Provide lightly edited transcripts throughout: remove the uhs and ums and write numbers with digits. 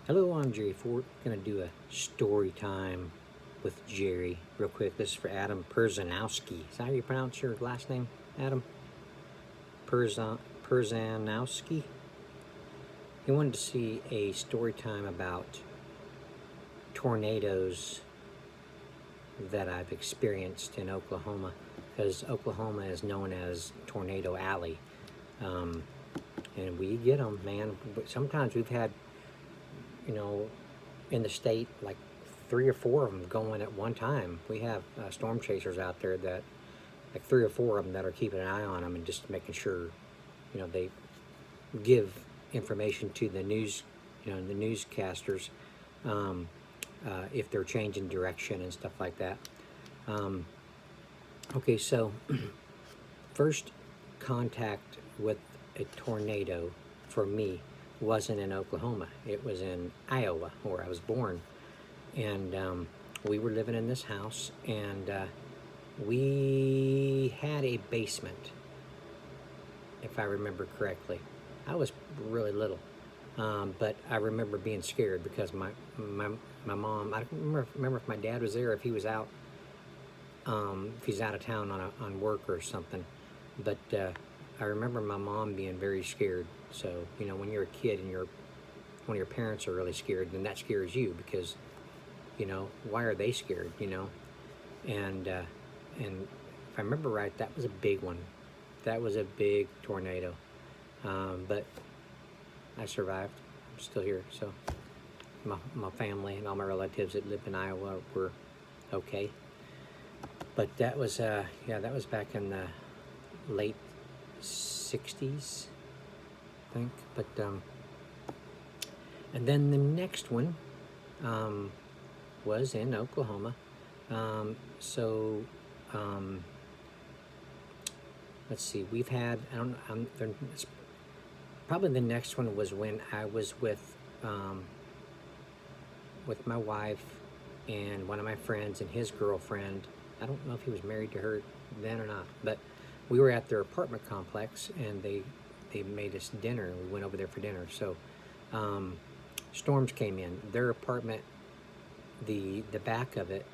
Hello, I'm Jerry Ford. Gonna do a story time with Jerry real quick. This is for Adam Perzanowski. Is that how you pronounce your last name, Adam? Perzanowski? He wanted to see a story time about tornadoes that I've experienced in Oklahoma, because Oklahoma is known as Tornado Alley. And we get them, man. But sometimes we've had, in the state, like 3 or 4 of them going at one time. We have storm chasers out there that, like 3 or 4 of them, that are keeping an eye on them and just making sure, they give information to the news, the newscasters, if they're changing direction and stuff like that. Okay, so first contact with a tornado for me wasn't in Oklahoma. It was in Iowa, where I was born. And we were living in this house, and we had a basement, if I remember correctly. I was really little, but I remember being scared because my mom, I don't remember if my dad was there, if he was out, if he's out of town on work or something. But I remember my mom being very scared. So, when you're a kid and one of your parents are really scared, then that scares you because, why are they scared, And if I remember right, that was a big one. That was a big tornado. But I survived. I'm still here. So my family and all my relatives that lived in Iowa were okay. But that was, that was back in the late 60s, I think. But, and then the next one was in Oklahoma. Let's see, we've had, I don't know, probably the next one was when I was with my wife and one of my friends and his girlfriend. I don't know if he was married to her then or not, but we were at their apartment complex, and they made us dinner, and we went over there for dinner. So storms came in. Their apartment, the back of it,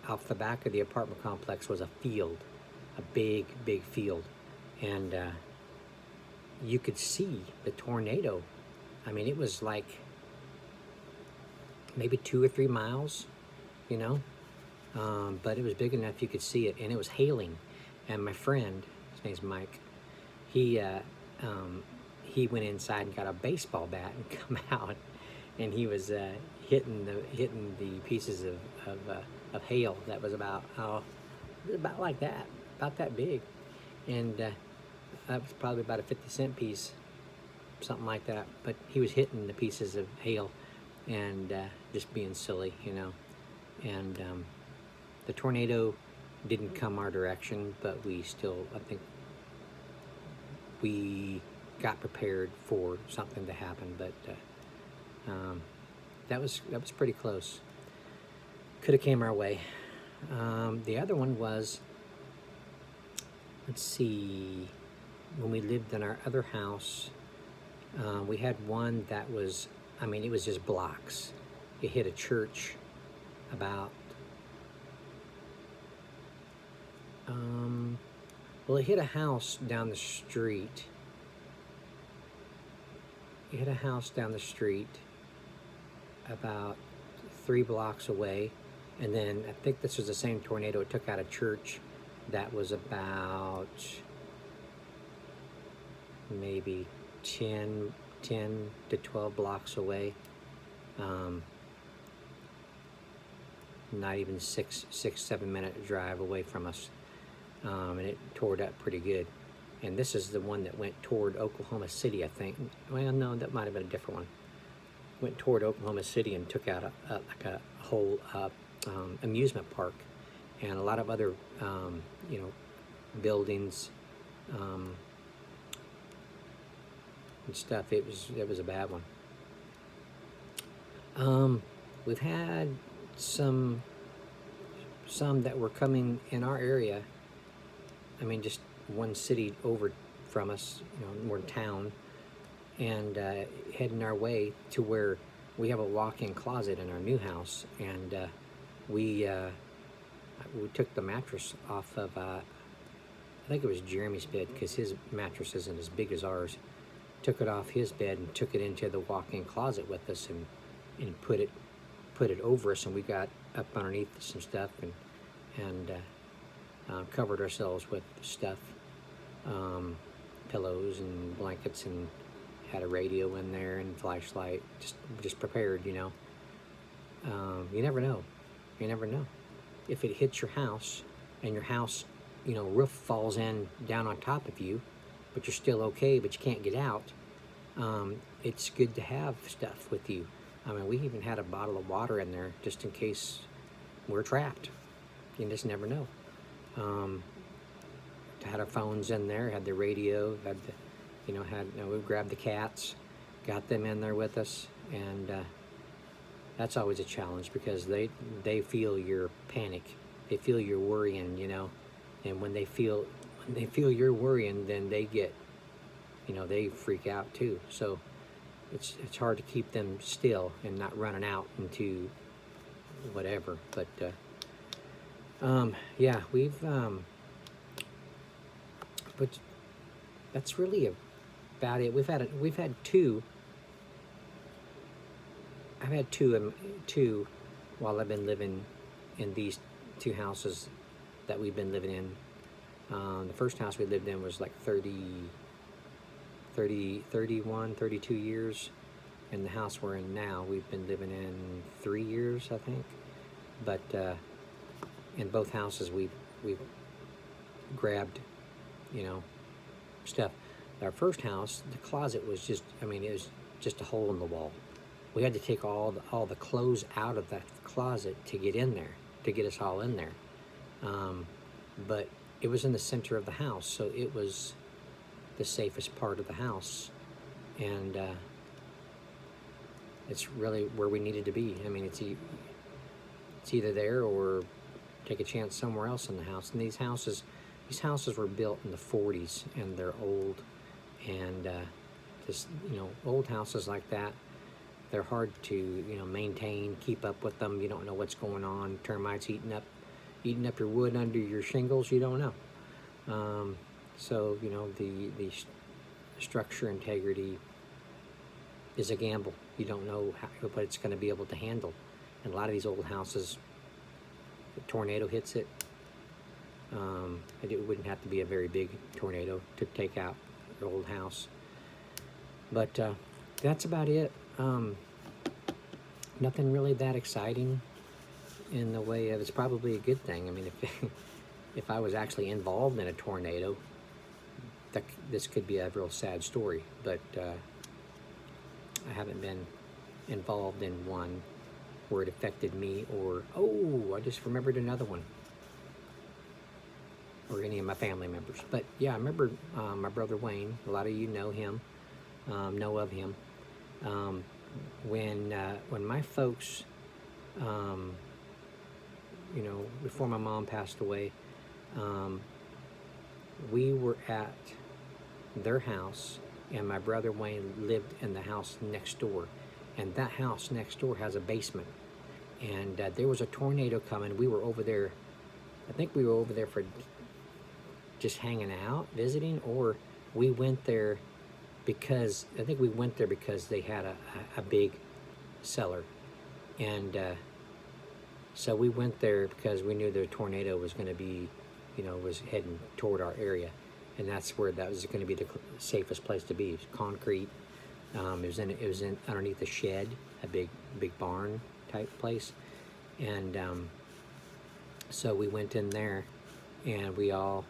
off the back of the apartment complex was a field, a big field, and you could see the tornado. I mean, it was like maybe 2 or 3 miles, but it was big enough you could see it, and it was hailing. And my friend, his name's Mike, he went inside and got a baseball bat and come out, and he was hitting the pieces of hail that was about like that, about that big, and that was probably about a 50-cent piece, something like that. But he was hitting the pieces of hail and just being silly, and the tornado didn't come our direction, but we still, I think, we got prepared for something to happen. But that was pretty close. Could have came our way. The other one was, let's see, when we lived in our other house, we had one that was, it was just blocks. It hit a church about, well, it hit a house down the street. It hit a house down the street about 3 blocks away. And then I think this was the same tornado. It took out a church that was about maybe 10 to 12 blocks away. Not even 6-7 minute drive away from us. And it tore it up pretty good. And this is the one that went toward Oklahoma City, I think. Well, no, that might have been a different one. Went toward Oklahoma City and took out like a whole amusement park and a lot of other, buildings and stuff. It was a bad one. We've had some that were coming in our area. Just one city over from us, more town, and heading our way to where we have a walk-in closet in our new house, and we we took the mattress off of I think it was Jeremy's bed, because his mattress isn't as big as ours. Took it off his bed and took it into the walk-in closet with us, and put it over us, and we got up underneath some stuff, and covered ourselves with stuff, pillows and blankets, and had a radio in there and flashlight, just prepared, you know. You never know. You never know. If it hits your house, and your house, you know, roof falls in down on top of you, but you're still okay, but you can't get out, it's good to have stuff with you. I mean, we even had a bottle of water in there just in case we're trapped. You just never know. Had our phones in there, had the radio, had the, you know, we grabbed the cats, got them in there with us, and that's always a challenge, because they feel your panic, they feel your worrying, you know, and when they feel you're worrying, then they get, you know, they freak out too. So it's hard to keep them still and not running out into whatever. But yeah, but that's really about it. We've had two. I've had two while I've been living in these two houses that we've been living in. The first house we lived in was like 31, 32 years. And the house we're in now, we've been living in 3 years, I think. But in both houses, we've grabbed, you know, stuff. Our first house, the closet was just, I mean, it was just a hole in the wall. We had to take all the clothes out of that closet to get in there, to get us all in there. But it was in the center of the house, so it was the safest part of the house. And it's really where we needed to be. I mean, it's either there or take a chance somewhere else in the house. And these houses were built in the 40s, and they're old. And just, you know, old houses like that, they're hard to, you know, maintain, keep up with them. You don't know what's going on. Termites eating up your wood under your shingles. You don't know. So, you know, the structure integrity is a gamble. You don't know what it's going to be able to handle. And a lot of these old houses, the tornado hits it. It wouldn't have to be a very big tornado to take out your old house. But that's about it. Nothing really that exciting in the way of, it's probably a good thing. I mean, if I was actually involved in a tornado, this could be a real sad story. But I haven't been involved in one where it affected me, or, oh, I just remembered another one, or any of my family members. But yeah, I remember my brother Wayne. A lot of you know him, know of him. When my folks, you know, before my mom passed away, we were at their house, and my brother Wayne lived in the house next door, and that house next door has a basement. And there was a tornado coming. We were over there, I think we were over there for just hanging out, visiting, or we went there because, I think we went there because they had a big cellar. And so we went there because we knew the tornado was going to be, you know, was heading toward our area. And that's where that was going to be the safest place to be. It was concrete. It was in underneath a shed, a big barn type place. And so we went in there, and we all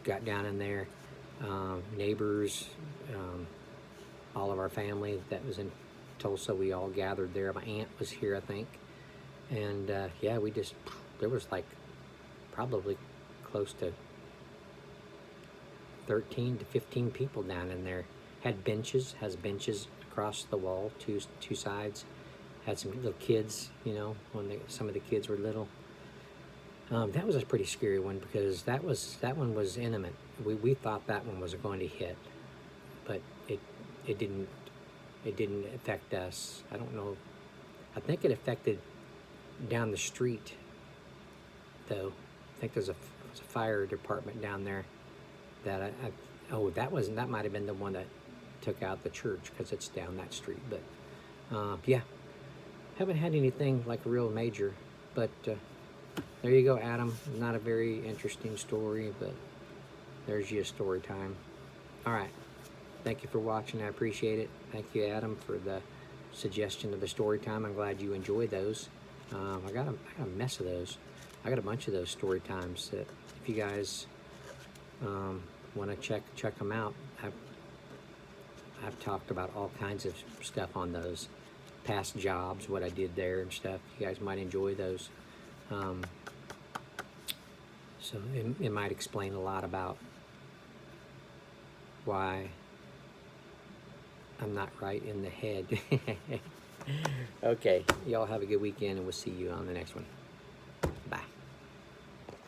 got down in there. Neighbors, all of our family that was in Tulsa, we all gathered there. My aunt was here, I think. And yeah, there was like probably close to 13 to 15 people down in there. Has benches across the wall, two sides. Had some little kids, you know, some of the kids were little. That was a pretty scary one, because that one was intimate. We thought that one was going to hit, but it didn't affect us. I don't know I think it affected down the street, though. I think there's a fire department down there that oh, that might have been the one that took out the church, because it's down that street. But yeah, haven't had anything like real major. But there you go, Adam. Not a very interesting story, but there's your story time. All right. Thank you for watching. I appreciate it. Thank you, Adam, for the suggestion of the story time. I'm glad you enjoyed those. I got a mess of those. I got a bunch of those story times that if you guys want to check them out, I've talked about all kinds of stuff on those past jobs, what I did there and stuff. You guys might enjoy those. So it might explain a lot about why I'm not right in the head. Okay, y'all have a good weekend, and we'll see you on the next one.